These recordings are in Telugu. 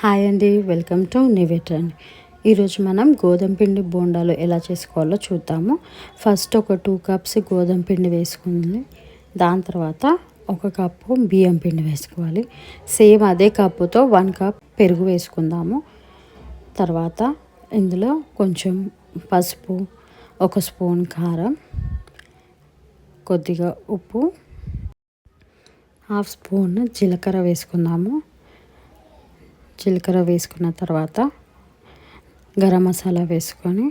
హాయ్ అండి, వెల్కమ్ టు నివేటన్. ఈరోజు మనం గోధుమ పిండి బోండాలు ఎలా చేసుకోవాలో చూద్దాము. ఫస్ట్ ఒక 2 కప్స్ గోధుమ పిండి వేసుకుంది. దాని తర్వాత 1 కప్పు బియ్యం పిండి వేసుకోవాలి. సేమ్ అదే కప్పుతో 1 కప్ పెరుగు వేసుకుందాము. తర్వాత ఇందులో కొంచెం పసుపు, 1 స్పూన్ కారం, కొద్దిగా ఉప్పు, 1/2 స్పూన్ జీలకర్ర వేసుకుందాము. జీలకర్ర వేసుకున్న తర్వాత గరం మసాలా వేసుకొని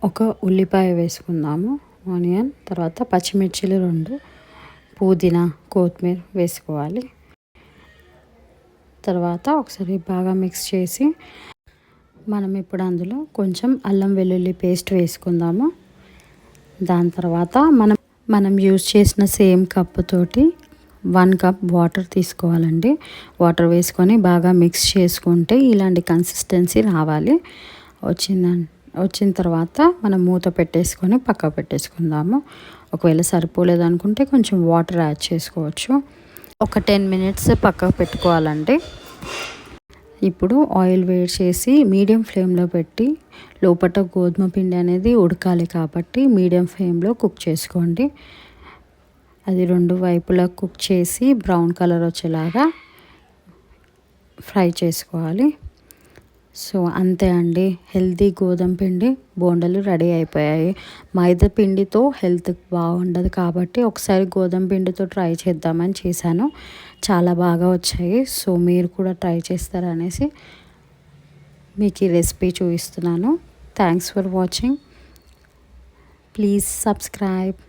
1 ఉల్లిపాయ వేసుకుందాము, ఆనియన్, తర్వాత పచ్చిమిర్చిలు 2, పుదీనా, కొత్తిమీర వేసుకోవాలి. తర్వాత ఒకసారి బాగా మిక్స్ చేసి మనం ఇప్పుడు అందులో కొంచెం అల్లం వెల్లుల్లి పేస్ట్ వేసుకుందాము. దాని తర్వాత మనం యూజ్ చేసిన సేమ్ కప్పుతోటి 1 కప్ వాటర్ తీసుకోవాలండి. వాటర్ వేసుకొని బాగా మిక్స్ చేసుకుంటే ఇలాంటి కన్సిస్టెన్సీ రావాలి. వచ్చిన తర్వాత మనం మూత పెట్టేసుకొని పక్క పెట్టేసుకుందాము. ఒకవేళ సరిపోలేదు అనుకుంటే కొంచెం వాటర్ యాడ్ చేసుకోవచ్చు. ఒక 10 మినిట్స్ పక్కకు పెట్టుకోవాలండి. ఇప్పుడు ఆయిల్ వేడి చేసి మీడియం ఫ్లేమ్లో పెట్టి లోపల గోధుమ పిండి అనేది ఉడకాలి కాబట్టి మీడియం ఫ్లేమ్లో కుక్ చేసుకోండి. అది 2 వైపులా కుక్ చేసి బ్రౌన్ కలర్ వచ్చేలాగా ఫ్రై చేసుకోవాలి. సో అంతే అండి, హెల్తీ గోధుమ పిండి బోండాలు రెడీ అయిపోయాయి. మైదా పిండితో హెల్త్ బాగుండదు కాబట్టి ఒకసారి గోధుమ పిండితో ట్రై చేద్దామని చేశాను. చాలా బాగా వచ్చాయి. సో మీరు కూడా ట్రై చేస్తారనేసి మీకు ఈ రెసిపీ చూపిస్తున్నాను. Thanks for watching. Please subscribe.